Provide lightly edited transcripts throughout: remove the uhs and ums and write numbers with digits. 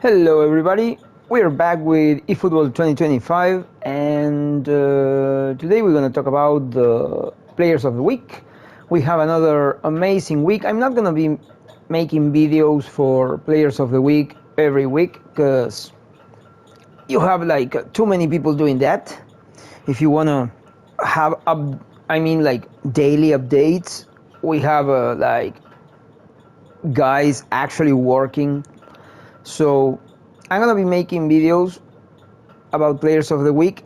Hello everybody, we are back with eFootball 2025 and today we're going to talk about the players of the week. We have another amazing week. I'm not going to be making videos for players of the week every week because you have like too many people doing that. If you want to have daily updates, we have like guys actually working. So I'm gonna be making videos about players of the week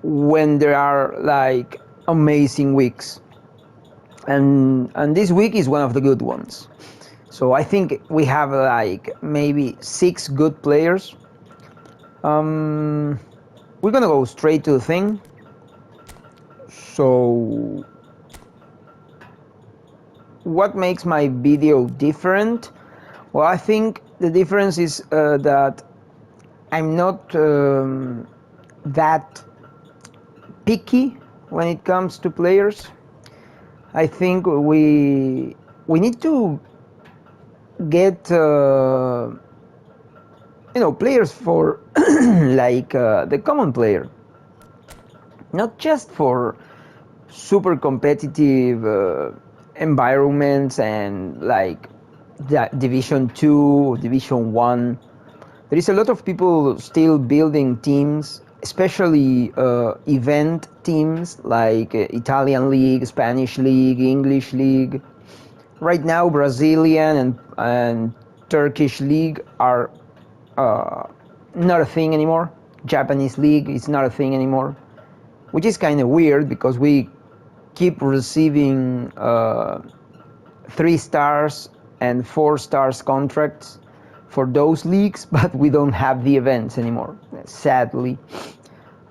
when there are like amazing weeks, and this week is one of the good ones. So I think we have like maybe 6 good players. We're gonna go straight to the thing. So what makes my video different? Well, I think the difference is that I'm not that picky when it comes to players. I think we need to get players for like the common player, not just for super competitive environments and like Division 2, Division 1. There is a lot of people still building teams, especially event teams like Italian League, Spanish League, English League. Right now, Brazilian and Turkish League are not a thing anymore. Japanese League is not a thing anymore, which is kind of weird because we keep receiving 3 stars and 4 stars contracts for those leagues, but we don't have the events anymore, sadly.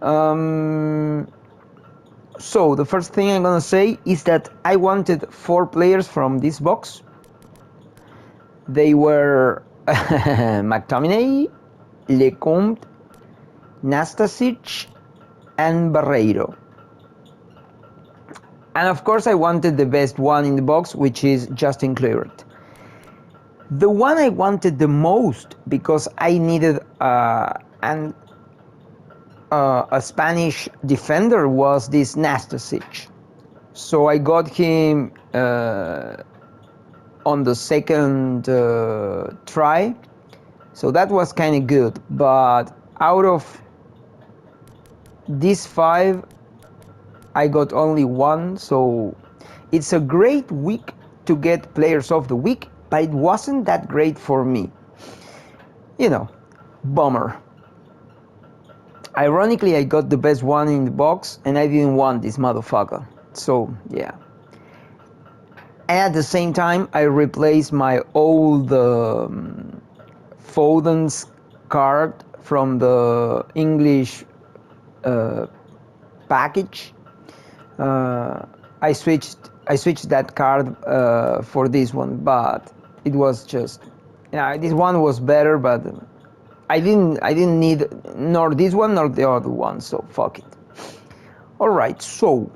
So the first thing I'm gonna say is that I wanted 4 players from this box. They were McTominay, Lecomte, Nastasic, and Barreiro. And of course I wanted the best one in the box, which is Justin Kluivert. The one I wanted the most, because I needed a Spanish defender, was this Nastasic. So I got him on the second try. So that was kind of good. But out of these 5, I got only 1. So it's a great week to get players of the week, but it wasn't that great for me. Bummer. Ironically, I got the best one in the box and I didn't want this motherfucker. So, yeah. And at the same time, I replaced my old Foden's card from the English package. I switched that card for this one, but it was just, this one was better, but I didn't need nor this one nor the other one, so fuck it. All right, so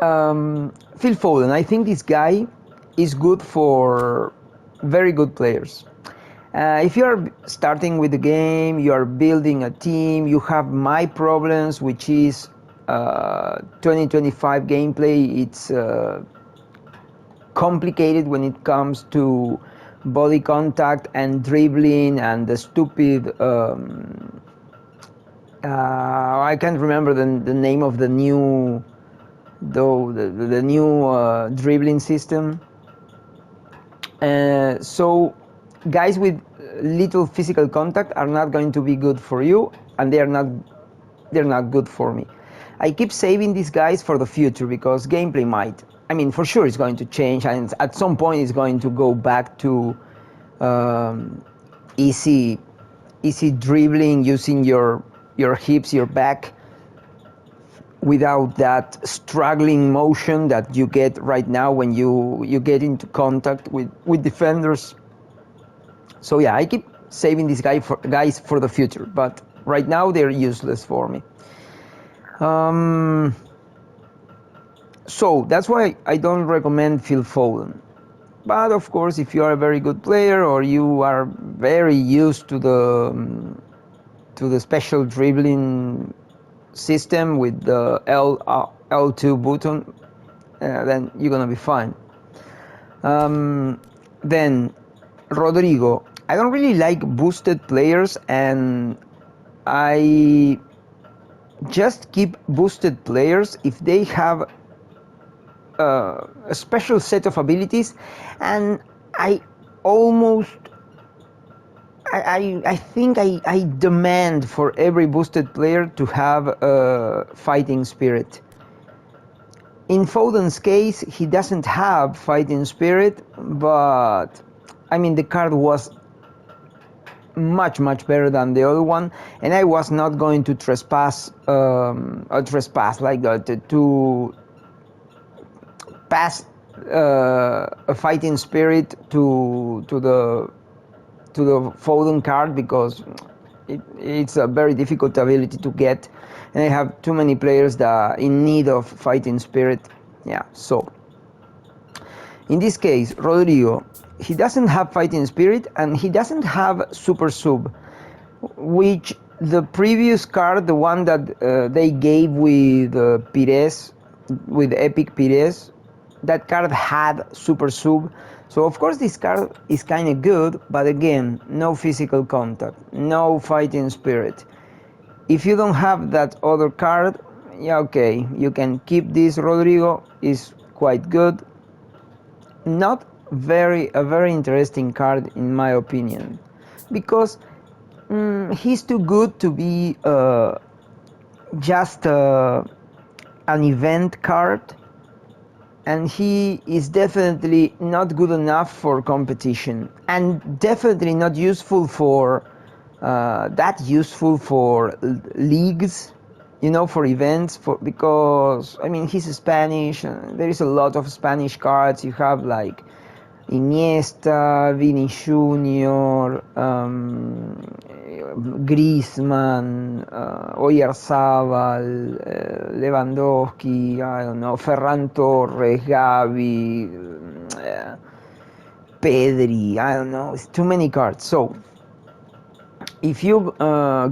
Phil Foden, I think this guy is good for very good players. If you are starting with the game, you are building a team, you have my problems, which is 2025 gameplay. It's complicated when it comes to body contact and dribbling and the stupid I can't remember the name of the new dribbling system. So guys with little physical contact are not going to be good for you, and they're not good for me. I keep saving these guys for the future because gameplay might, for sure it's going to change, and at some point it's going to go back to easy dribbling using your hips, your back, without that struggling motion that you get right now when you get into contact with defenders. So yeah, I keep saving these guys for the future, but right now they're useless for me. So that's why I don't recommend Phil Foden. But of course, if you are a very good player or you are very used to the special dribbling system with the L2 button, then you're gonna be fine. Then Rodrigo. I don't really like boosted players, and I just keep boosted players if they have a special set of abilities, and I almost I think I demand for every boosted player to have a fighting spirit. In Foden's case, he doesn't have fighting spirit, but I mean the card was much better than the other one, and I was not going to trespass like to pass a fighting spirit to the Foden card, because it's a very difficult ability to get, and I have too many players that are in need of fighting spirit. Yeah, so in this case, Rodrigo, he doesn't have fighting spirit and he doesn't have super sub, which the previous card, the one that they gave with Pires, with Epic Pires, that card had super sub. So of course this card is kind of good, but again, no physical contact, no fighting spirit. If you don't have that other card, yeah, okay, you can keep this. Rodrigo is quite good. Not a very interesting card in my opinion, because he's too good to be just an event card, and he is definitely not good enough for competition, and definitely not useful for leagues, you know, for events, because I mean he's Spanish. There is a lot of Spanish cards. You have like Iniesta, Vini Jr., Griezmann, Oyarzabal, Lewandowski, I don't know, Ferran Torres, Gavi, Pedri, I don't know, it's too many cards. So if you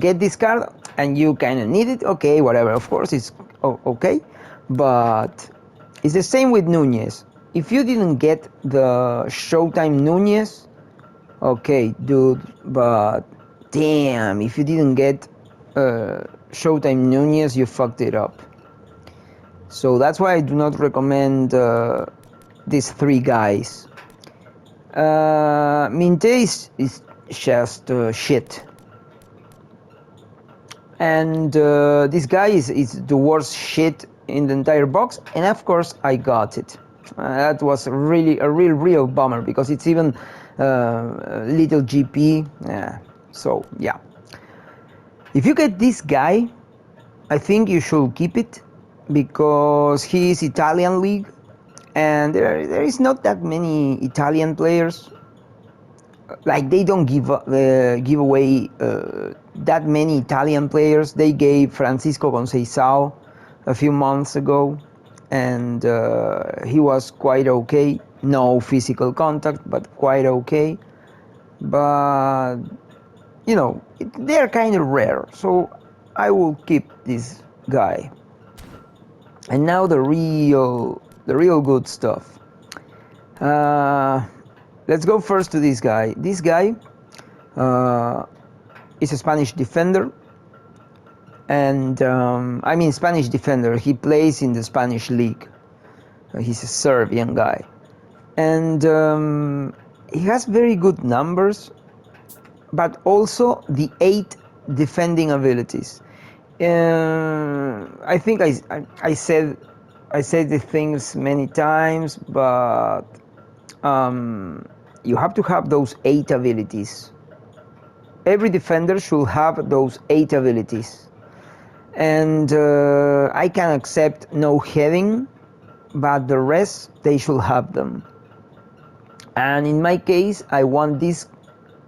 get this card and you kind of need it, okay, whatever, of course it's okay, but it's the same with Nunez. If you didn't get the Showtime Nunez, okay, dude, but damn, if you didn't get Showtime Nunez, you fucked it up. So that's why I do not recommend these three guys. Minte is just shit. And this guy is the worst shit in the entire box, and of course I got it. That was really a real bummer, because it's even little GP. Yeah. So yeah, if you get this guy, I think you should keep it, because he is Italian league, and there is not that many Italian players. Like they don't give away that many Italian players. They gave Francisco Conceição a few months ago, and he was quite okay. No physical contact, but quite okay. But you know, they're kind of rare, so I will keep this guy. And now the real good stuff. Let's go first to this guy. This guy is a Spanish defender, and I mean Spanish defender. He plays in the Spanish league. He's a Serbian guy, and he has very good numbers, but also the 8 defending abilities. I think I said the things many times, but you have to have those 8 abilities. Every defender should have those 8 abilities, and I can accept no heading, but the rest they should have them. And in my case, I want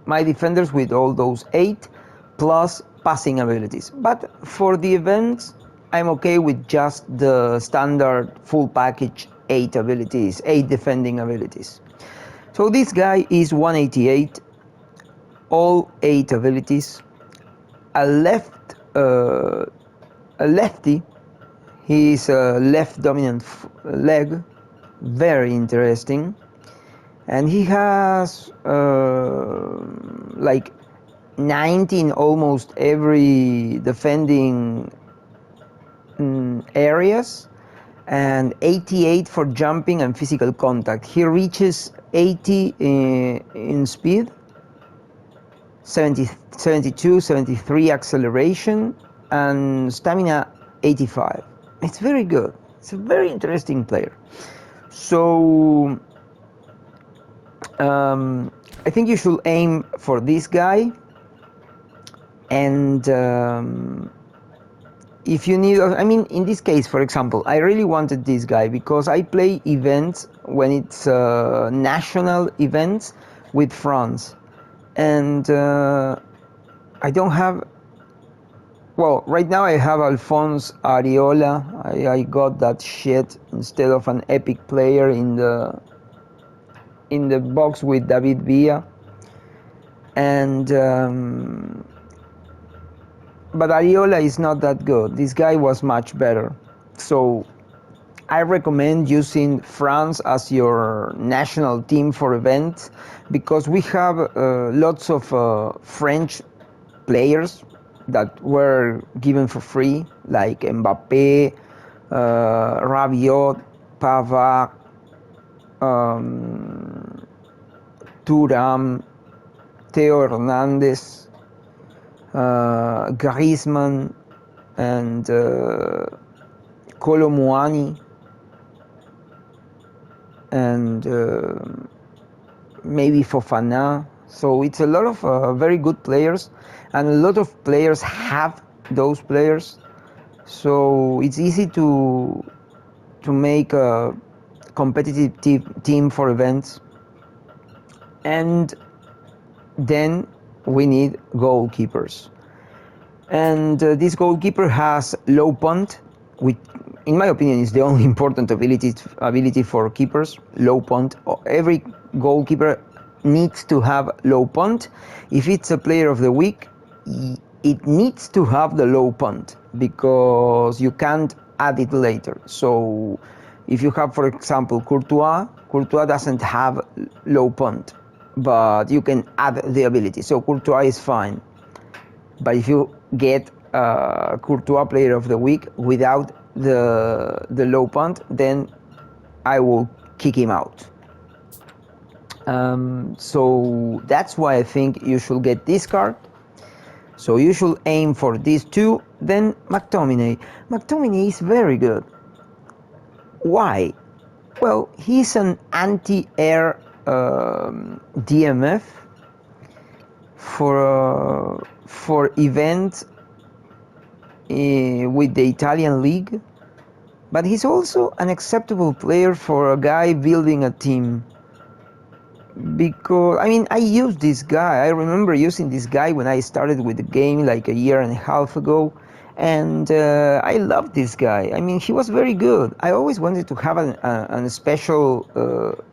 my defenders with all those 8 plus passing abilities. But for the events, I'm okay with just the standard full package 8 abilities, 8 defending abilities. So this guy is 188, all 8 abilities, a lefty. He is a left dominant leg, very interesting, and he has like 90 in almost every defending areas, and 88 for jumping and physical contact. He reaches 80 in speed, 72, 73 acceleration, and stamina 85. It's very good. It's a very interesting player. So I think you should aim for this guy, and if you need, I mean, in this case, for example, I really wanted this guy because I play events when it's national events with France, and I don't have, well, right now I have Alphonse Areola. I got that shit instead of an epic player in the box with David Villa, and but Areola is not that good. This guy was much better. So I recommend using France as your national team for events, because we have lots of French players that were given for free, like Mbappé, Rabiot, Pavard, Thuram, Theo Hernandez, Griezmann, and Kolo Muani, and maybe Fofana. So it's a lot of very good players, and a lot of players have those players. So it's easy to make a competitive team for events. And then we need goalkeepers, and this goalkeeper has low punt, which in my opinion is the only important ability for keepers. Low punt. Every goalkeeper needs to have low punt. If it's a player of the week, it needs to have the low punt, because you can't add it later. So if you have, for example, Courtois doesn't have low punt, but you can add the ability. So Courtois is fine. But if you get Courtois player of the week without the low punt, then I will kick him out. So that's why I think you should get this card. So you should aim for these two. Then McTominay. McTominay is very good. Why? Well, he's an anti-air DMF for events with the Italian league, but he's also an acceptable player for a guy building a team. Because, I mean, I used this guy. I remember using this guy when I started with the game like a year and a half ago, and I loved this guy. I mean, he was very good. I always wanted to have a special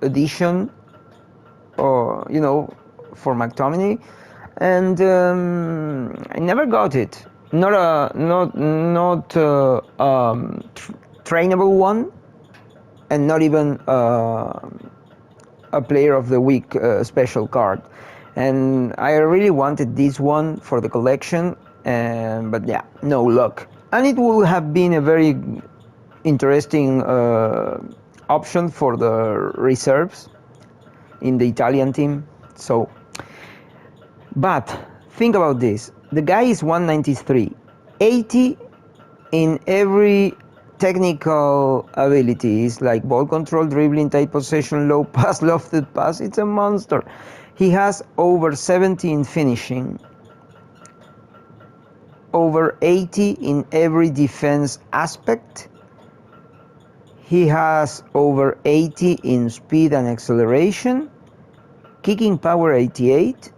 edition, or for McTominay, and I never got it. Not trainable one, and not even a player of the week special card. And I really wanted this one for the collection, but yeah, no luck. And it would have been a very interesting option for the reserves in the Italian team. So, but think about this. The guy is 193, 80 in every technical abilities, like ball control, dribbling, tight possession, low pass, lofted pass. It's a monster. He has over 70 in finishing, over 80 in every defense aspect. He has over 80 in speed and acceleration, kicking power 88,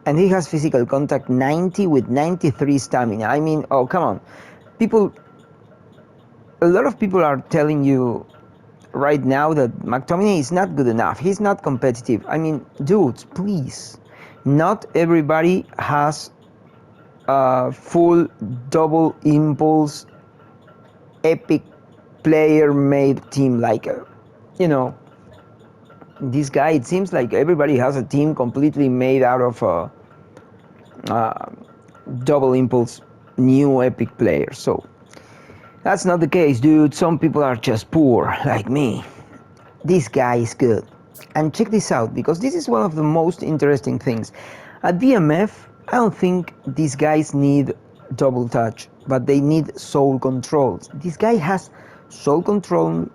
and he has physical contact 90 with 93 stamina. I mean, oh, come on. A lot of people are telling you right now that McTominay is not good enough. He's not competitive. I mean, dudes, please. Not everybody has a full double impulse epic player made team like you know, this guy. It seems like everybody has a team completely made out of double impulse new epic players. So that's not the case, dude. Some people are just poor like me. This guy is good. And check this out, because this is one of the most interesting things. At DMF, I don't think these guys need double touch, but they need soul controls. This guy has soul control,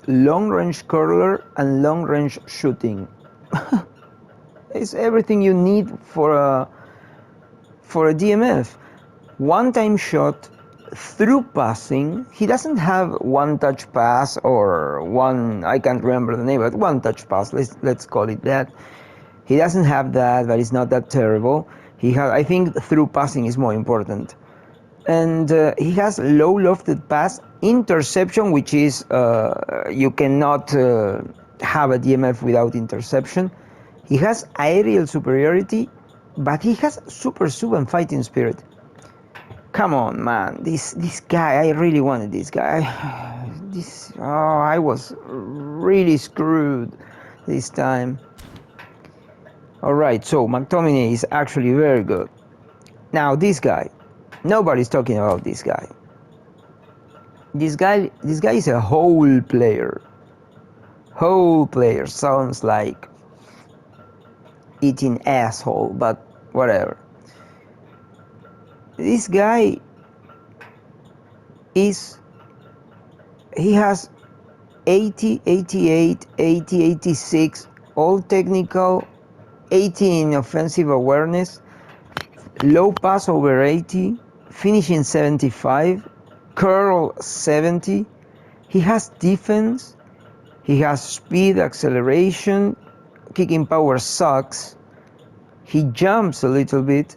long range curler, and long range shooting. It's everything you need for a DMF. One time shot, through passing. He doesn't have one touch pass or one, I can't remember the name, but one touch pass, let's call it that. He doesn't have that, but it's not that terrible. I think through passing is more important. And he has low lofted pass, interception, which is you cannot have a DMF without interception. He has aerial superiority, but he has super sub and fighting spirit. Come on, man, this guy, I really wanted this guy. I was really screwed this time. Alright, so McTominay is actually very good. Now this guy, nobody's talking about this guy. This guy is a whole player. Whole player sounds like eating asshole, but whatever. This guy he has 80, 88, 80, 86, all technical, 80 in offensive awareness, low pass over 80, finishing 75, curl 70. He has defense, he has speed, acceleration, kicking power sucks, he jumps a little bit,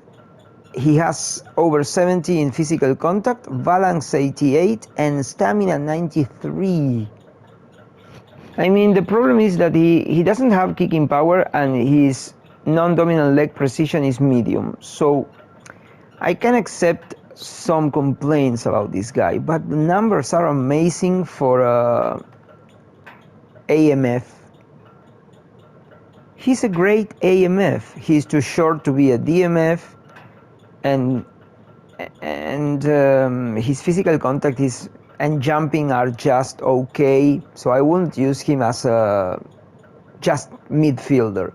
he has over 70 in physical contact, balance 88, and stamina 93. I mean, the problem is that he doesn't have kicking power, and his non-dominant leg precision is medium. So I can accept some complaints about this guy, but the numbers are amazing for AMF. He's a great AMF. He's too short to be a DMF. And his physical contact and jumping are just okay, so I wouldn't use him as a just midfielder.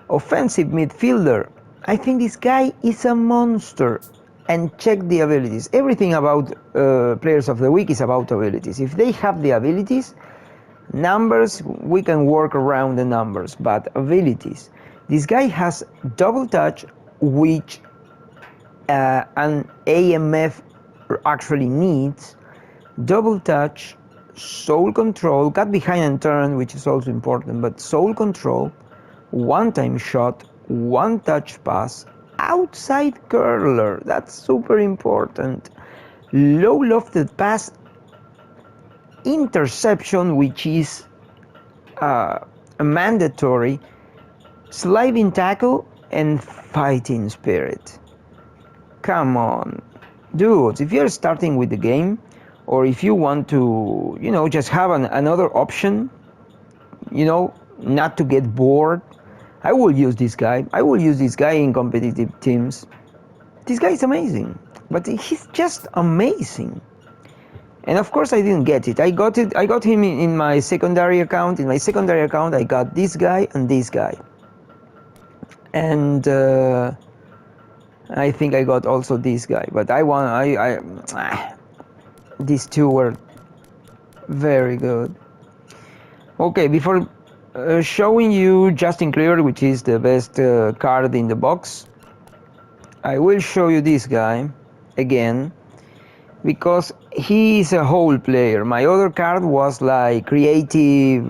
Offensive midfielder, I think this guy is a monster. And check the abilities. Everything about players of the week is about abilities. If they have the abilities, numbers, we can work around the numbers, but abilities. This guy has double touch, which an AMF actually needs. Double touch, soul control, cut behind and turn, which is also important, but soul control, one time shot, one touch pass, outside curler, that's super important, low lofted pass, interception, which is a mandatory, sliding tackle, and fighting spirit. Come on, dudes, if you're starting with the game, or if you want to, just have another option, not to get bored, I will use this guy. I will use this guy in competitive teams. This guy is amazing, but he's just amazing. And of course I didn't get it. I got him in my secondary account. In my secondary account I got this guy and this guy. And I think I got also this guy, but these two were very good. Okay, before showing you Justin Cleaver, which is the best card in the box, I will show you this guy again, because he is a whole player. My other card was like creative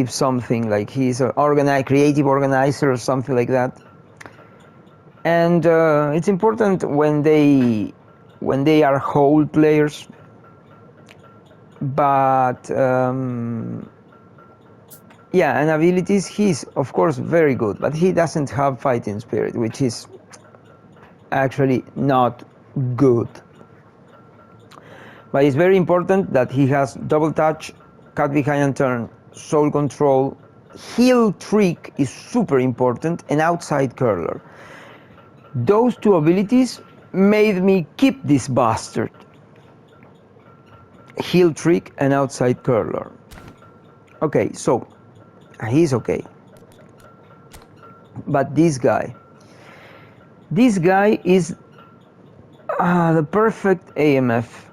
something, like he's a creative organizer or something like that. And it's important when they are whole players but yeah, and abilities, he's of course very good, but he doesn't have fighting spirit, which is actually not good. But it's very important that he has double touch, cut behind and turn, soul control, heal trick is super important, and outside curler. Those two abilities made me keep this bastard. Heal trick and outside curler. Okay, so he's okay. But this guy is the perfect AMF.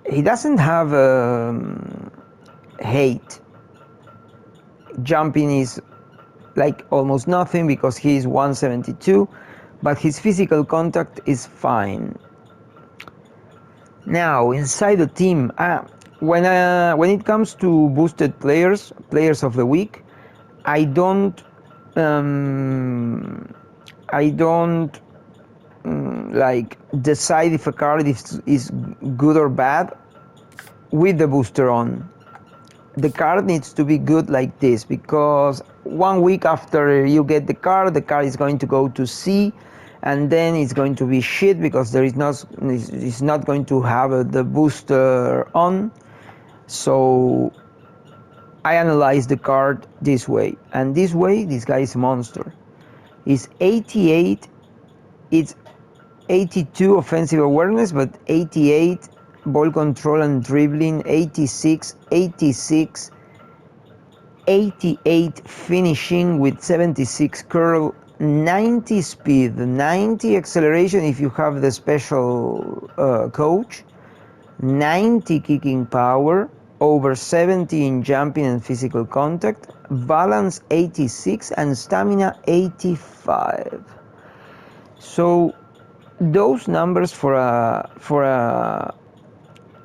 He doesn't have hate. Jumping is like almost nothing because he is 172, but his physical contact is fine. Now inside the team, when it comes to boosted players of the week, I don't like decide if a card is good or bad with the booster on. The card needs to be good like this, because 1 week after you get the card is going to go to C, and then it's going to be shit because it's not going to have the booster on. So I analyze the card this way, and this way this guy is a monster. It's 88, it's 82 offensive awareness, but 88 ball control and dribbling, 86, 86, 88 finishing with 76 curl, 90 speed, 90 acceleration if you have the special coach, 90 kicking power, over 70 in jumping and physical contact, balance 86 and stamina 85. So those numbers for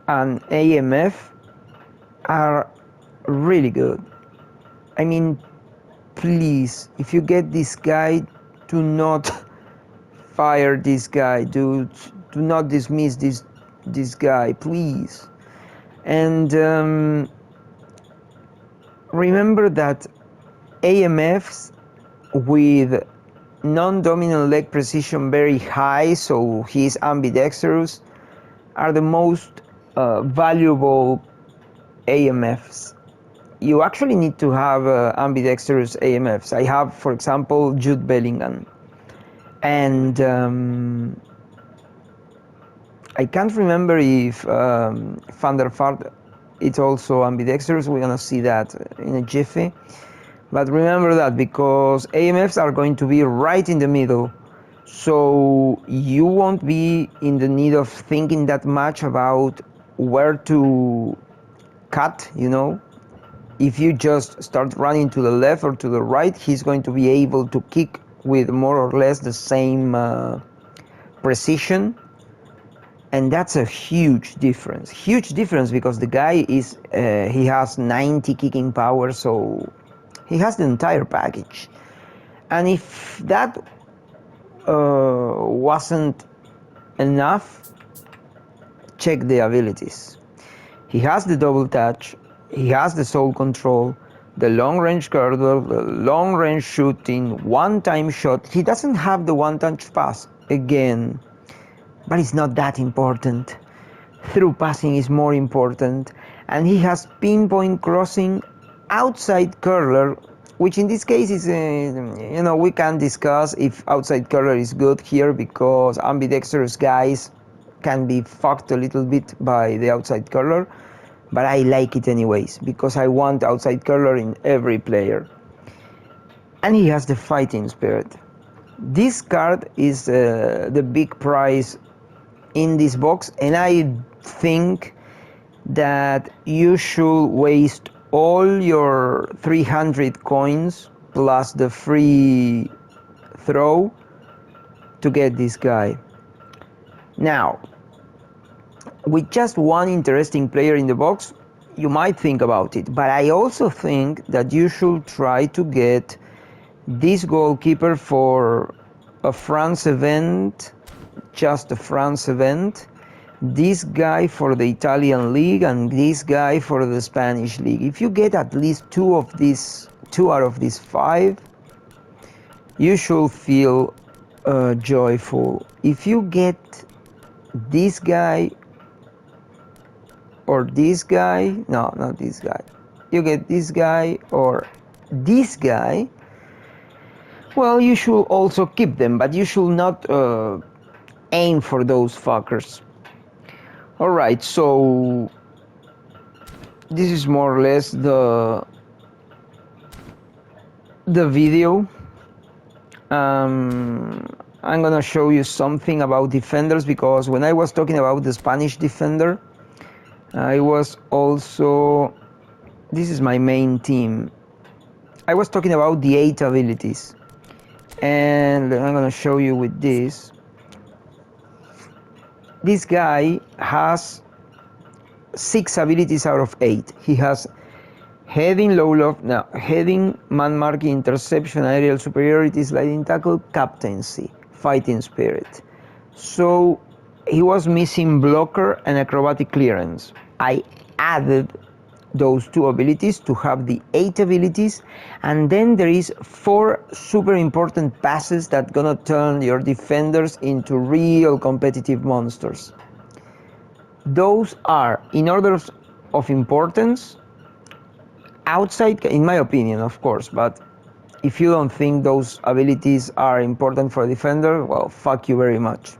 an AMF are really good. I mean, please, if you get this guy, do not fire this guy, do not dismiss this guy, please. And remember that AMFs with non-dominant leg precision very high, so he's ambidextrous, are the most valuable AMFs. You actually need to have ambidextrous AMFs. I have, for example, Jude Bellingham, and I can't remember if Van der Vaart is also ambidextrous. We're gonna see that in a jiffy. But remember that, because AMFs are going to be right in the middle, so you won't be in the need of thinking that much about where to cut, you know. If you just start running to the left or to the right, he's going to be able to kick with more or less the same precision. And that's a huge difference because the guy is he has 90 kicking power, so he has the entire package. And if that wasn't enough, check the abilities. He has the double touch, he has the soul control, the long range curler, the long range shooting, one-time shot. He doesn't have the one-touch pass again, but it's not that important. Through passing is more important. And he has pinpoint crossing, outside curler, which in this case is, we can discuss if outside curler is good here, because ambidextrous guys can be fucked a little bit by the outside curler, but I like it anyways, because I want outside curler in every player. And he has the fighting spirit. This card is the big prize in this box, and I think that you should waste all your 300 coins plus the free throw to get this guy. Now, with just one interesting player in the box, you might think about it, but I also think that you should try to get this goalkeeper for a France event, just a France event, this guy for the Italian league and this guy for the Spanish league. If you get at least two out of these 5, you should feel joyful. If you get this guy or this guy, no, not this guy, you get this guy or this guy, well, you should also keep them, but you should not aim for those fuckers. Alright, so this is more or less the video. I'm gonna show you something about defenders, because when I was talking about the Spanish defender, I was also, this is my main team, I was talking about the 8 abilities, and I'm gonna show you with this. This guy has 6 abilities out of 8. He has heading, heading, man marking, interception, aerial superiority, sliding tackle, captaincy, fighting spirit. So he was missing blocker and acrobatic clearance. I added those 2 abilities to have the 8 abilities, and then there is 4 super important passes that gonna turn your defenders into real competitive monsters. Those are, in order of importance, outside, in my opinion, of course, but if you don't think those abilities are important for a defender, well, fuck you very much.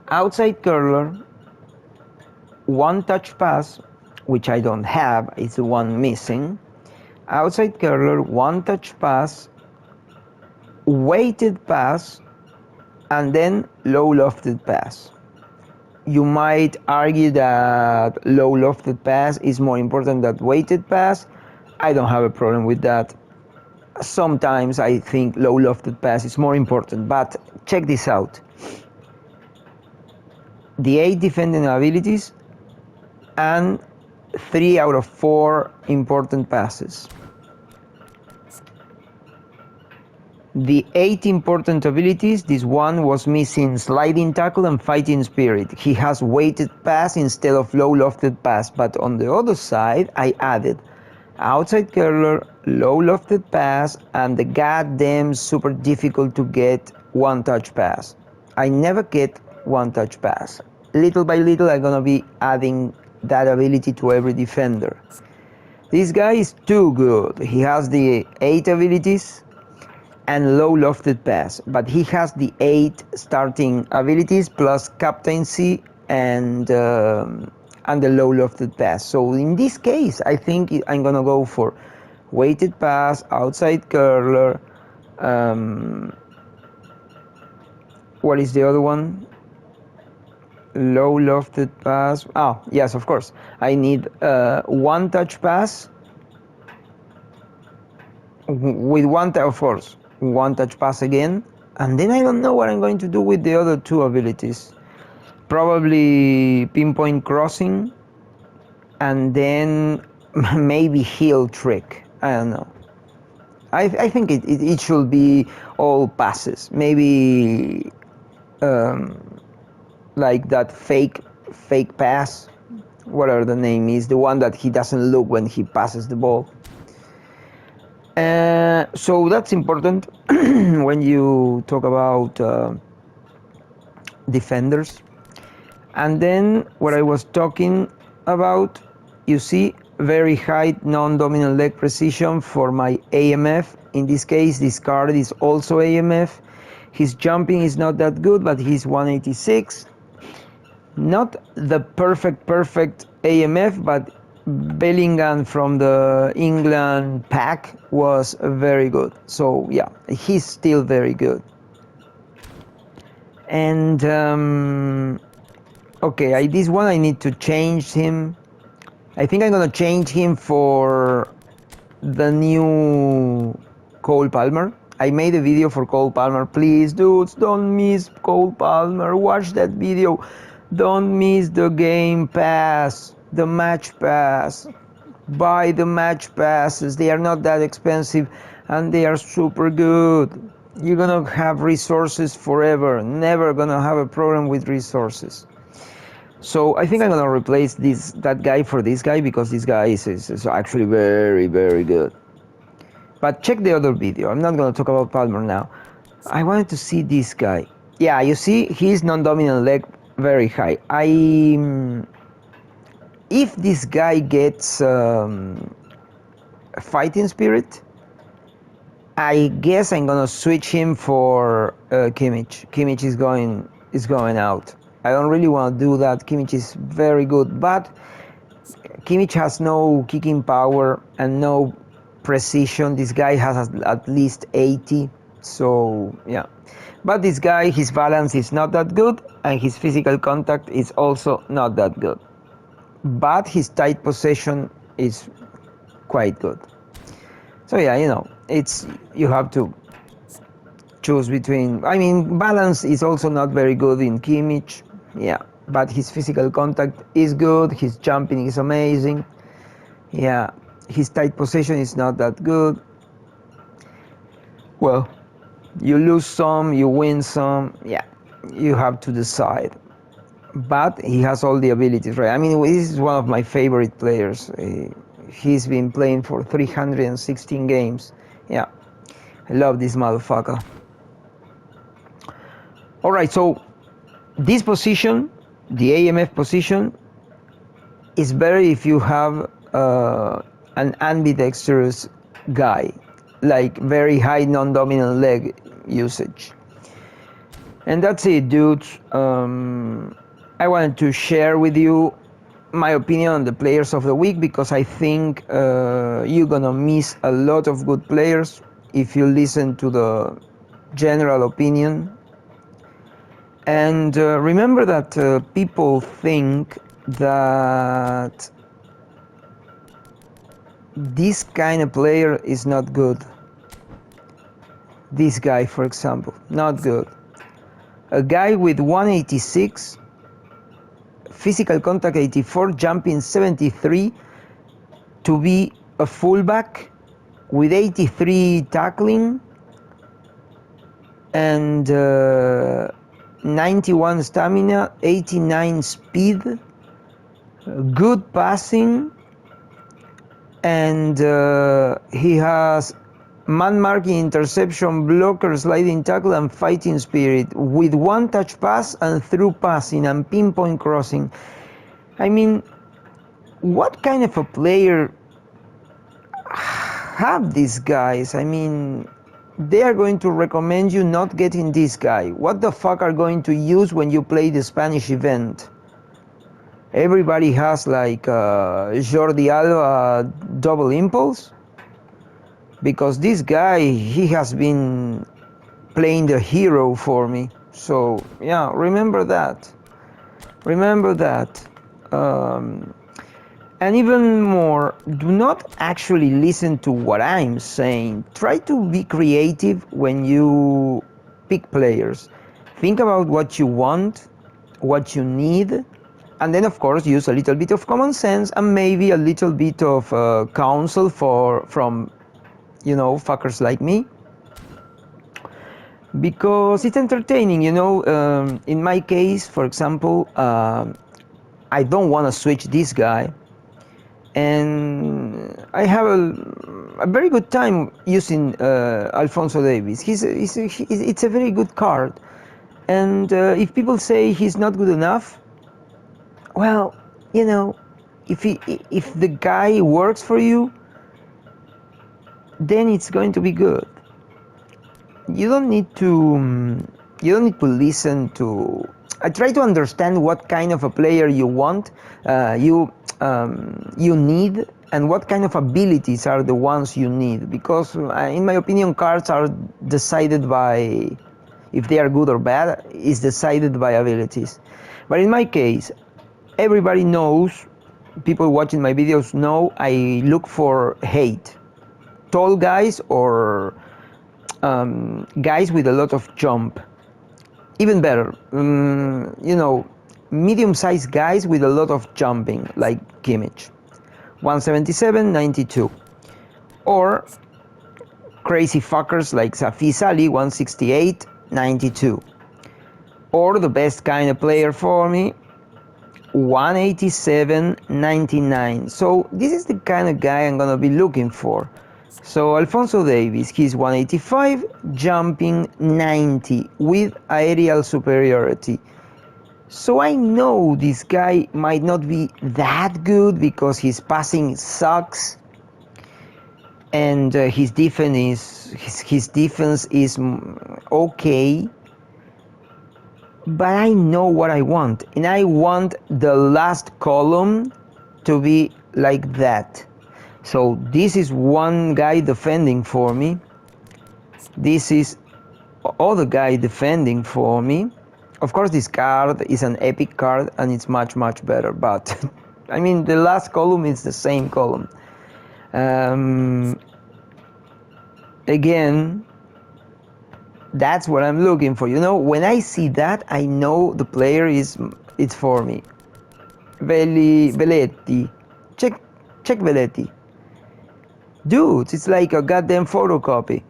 Outside curler, one touch pass, which I don't have, it's the one missing. Outside curler, one touch pass, weighted pass, and then low lofted pass. You might argue that low lofted pass is more important than weighted pass. I don't have a problem with that. Sometimes I think low lofted pass is more important, but check this out. The 8 defending abilities and 3 out of 4 important passes. The 8 important abilities, this one was missing sliding tackle and fighting spirit. He has weighted pass instead of low lofted pass, but on the other side I added outside curler, low lofted pass, and the goddamn super difficult to get one touch pass. I never get one touch pass. Little by little I'm gonna be adding that ability to every defender. This guy is too good. He has the 8 abilities and low lofted pass, but he has the 8 starting abilities plus captaincy and the low lofted pass. So in this case, I think I'm gonna go for weighted pass, outside curler. What is the other one? Low lofted pass. Oh, yes, of course. I need one touch pass with one touch pass again, and then I don't know what I'm going to do with the other 2 abilities. Probably pinpoint crossing, and then maybe heel trick. I don't know. I think it should be all passes. Maybe like that fake pass, whatever the name is, the one that he doesn't look when he passes the ball. So that's important when you talk about defenders. And then what I was talking about, you see, very high non-dominant leg precision for my AMF. In this case, this card is also AMF. His jumping is not that good, but he's 186. Not the perfect AMF, but Bellingham from the England pack was very good. So yeah, he's still very good. And okay, this one I need to change him. I think I'm gonna change him for the new Cole Palmer. I made a video for Cole Palmer. Please, dudes, don't miss Cole Palmer. Watch that video. Don't miss the game pass, the match pass. Buy the match passes. They are not that expensive and they are super good. You're gonna have resources forever. Never gonna have a problem with resources. So I think I'm gonna replace that guy for this guy because this guy is actually very, very good. But check the other video. I'm not gonna talk about Palmer now. I wanted to see this guy. Yeah, you see, his non-dominant leg very high. If this guy gets fighting spirit, I guess I'm gonna switch him for Kimmich. Kimmich is going out. I don't really want to do that. Kimmich is very good, but Kimmich has no kicking power and no precision. This guy has at least 80, so yeah. But this guy, his balance is not that good, and his physical contact is also not that good. But his tight possession is quite good. So yeah, you have to choose between. I mean, balance is also not very good in Kimmich. Yeah, but his physical contact is good. His jumping is amazing. Yeah, his tight possession is not that good. Well, you lose some, you win some. Yeah, you have to decide. But he has all the abilities, right? I mean, this is one of my favorite players. He's been playing for 316 games. Yeah, I love this motherfucker. All right, so this position, the AMF position, is better if you have an ambidextrous guy, like very high non-dominant leg usage. And that's it, dudes. I wanted to share with you my opinion on the players of the week because I think you're gonna miss a lot of good players if you listen to the general opinion. And remember that people think that this kind of player is not good. This guy, for example, not good. A guy with 186, physical contact 84, jumping 73, to be a fullback with 83 tackling and 91 stamina, 89 speed, good passing, and he has man marking, interception, blocker, sliding tackle, and fighting spirit with one touch pass and through passing and pinpoint crossing. I mean, what kind of a player have these guys? I mean, they are going to recommend you not getting this guy. What the fuck are going to use when you play the Spanish event? Everybody has like Jordi Alba double impulse, because this guy, he has been playing the hero for me. So yeah, remember that. And even more, do not actually listen to what I'm saying. Try to be creative when you pick players. Think about what you want, what you need, and then of course use a little bit of common sense and maybe a little bit of counsel from fuckers like me, because it's entertaining. In my case, for example, I don't want to switch this guy, and I have a very good time using Alphonso Davies. It's a very good card, and if people say he's not good enough, well, if the guy works for you, then it's going to be good. You don't need to listen to. I try to understand what kind of a player you want, you need, and what kind of abilities are the ones you need. Because, in my opinion, cards are decided by, if they are good or bad, is decided by abilities. But in my case, everybody knows, people watching my videos know, I look for height. Tall guys or guys with a lot of jump. Even better, medium-sized guys with a lot of jumping, like Kimmich. 177, 92. Or crazy fuckers like Safi Sali, 168, 92. Or the best kind of player for me, 187.99. So this is the kind of guy I'm gonna be looking for. So Alphonso Davies, he's 185, jumping 90 with aerial superiority. So I know this guy might not be that good because his passing sucks, and his defense is okay. But I know what I want, and I want the last column to be like that. So this is one guy defending for me. This is other guy defending for me. Of course, this card is an epic card and it's much better, but I mean the last column is the same column. Again, that's what I'm looking for. You know, when I see that, I know the player it's for me. Velletti, check Velletti. Dude, it's like a goddamn photocopy.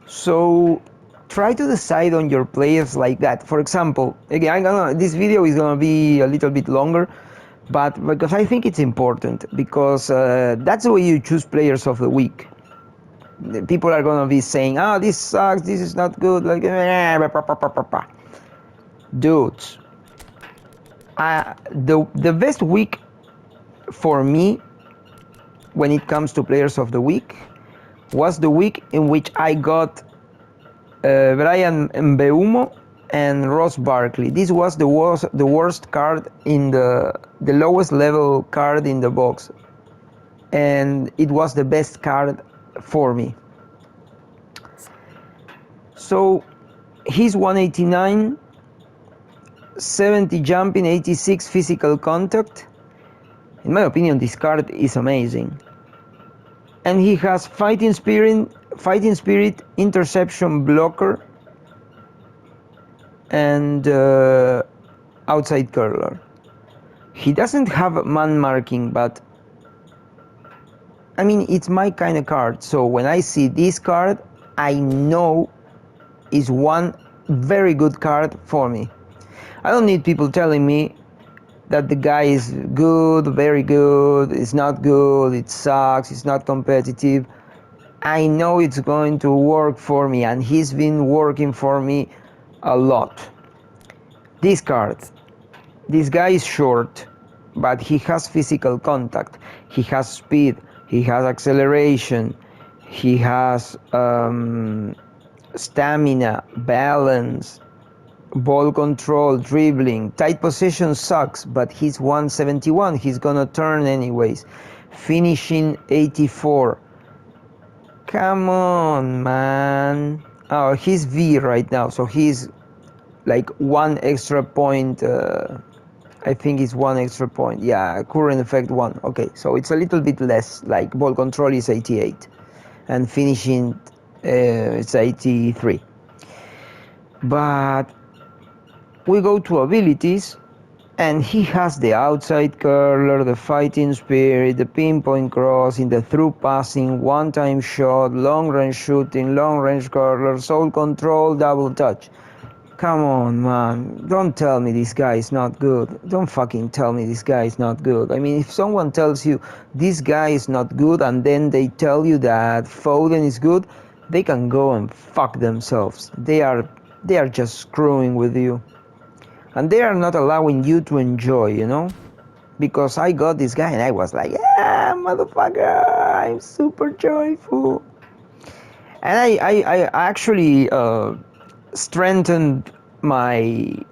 So try to decide on your players like that. For example, again, this video is gonna be a little bit longer, but because I think it's important, because that's the way you choose players of the week. People are gonna be saying, "Oh, this sucks. This is not good." Like, dudes, the best week for me when it comes to players of the week was the week in which I got Brian Mbeumo and Ross Barkley. This was the worst card in the lowest level card in the box, and it was the best card for me. So he's 189, 70 jumping, 86 physical contact. In my opinion, this card is amazing. And he has fighting spirit, interception blocker, and outside curler. He doesn't have man marking, but I mean, it's my kind of card. So when I see this card, I know is one very good card for me. I don't need people telling me that the guy is good, very good, it's not good, it sucks, it's not competitive. I know it's going to work for me, and he's been working for me a lot. This card, this guy is short, but he has physical contact, he has speed, he has acceleration, he has stamina, balance, ball control, dribbling. Tight position sucks, but he's 171. He's gonna turn anyways. Finishing 84. Come on, man. Oh, he's V right now, so he's like one extra point. I think it's one extra point. Yeah, current effect 1. Okay, so it's a little bit less. Like ball control is 88, and finishing it's 83. But we go to abilities, and he has the outside curler, the fighting spirit, the pinpoint crossing, the through passing, one-time shot, long-range shooting, long-range curler, soul control, double touch. Come on, man. Don't tell me this guy is not good. Don't fucking tell me this guy is not good. I mean, if someone tells you this guy is not good and then they tell you that Foden is good, they can go and fuck themselves. They are just screwing with you. And they are not allowing you to enjoy, you know? Because I got this guy and I was like, yeah, motherfucker, I'm super joyful. And I actually strengthened my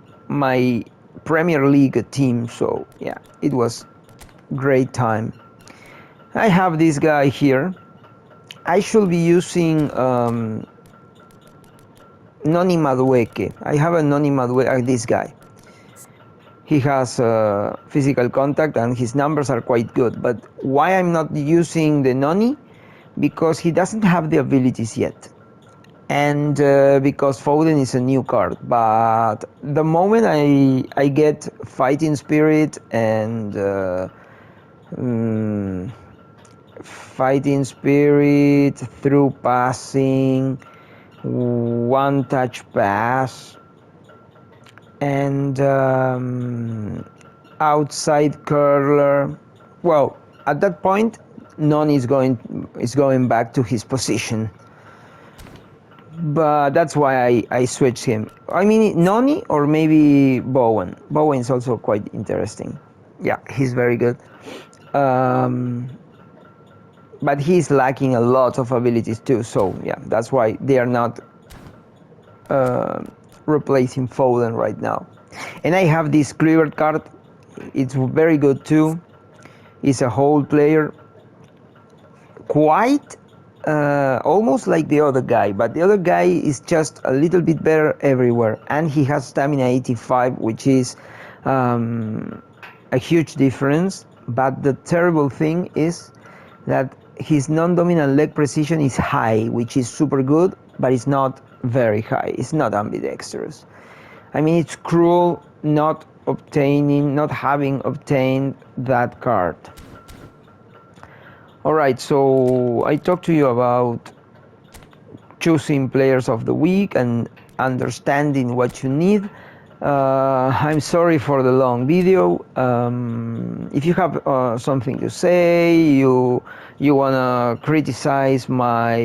Premier League team, so yeah, it was great time. I have this guy here. I should be using Noni Madueke. I have a Noni Madueke, this guy. He has physical contact and his numbers are quite good. But why I'm not using the Noni? Because he doesn't have the abilities yet. And because Foden is a new card. But the moment I get fighting spirit and fighting spirit, through passing, one touch pass, and outside curler. Well, at that point, Noni is going back to his position. But that's why I switched him. I mean, Noni or maybe Bowen. Bowen is also quite interesting. Yeah, he's very good. But he's lacking a lot of abilities too. So yeah, that's why they are not replacing Foden right now. And I have this Kluivert card. It's very good too. He's a whole player. Quite almost like the other guy, but the other guy is just a little bit better everywhere, and he has stamina 85, which is a huge difference. But the terrible thing is that his non-dominant leg precision is high, which is super good, but it's not very high. It's not ambidextrous. I mean, it's cruel not having obtained that card. Alright, so I talked to you about choosing players of the week and understanding what you need. I'm sorry for the long video. If you have something to say, you wanna criticize my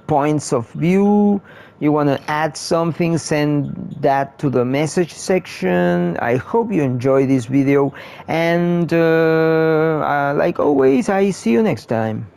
points of view, you want to add something, send that to the message section. I hope you enjoyed this video, and like always, I see you next time.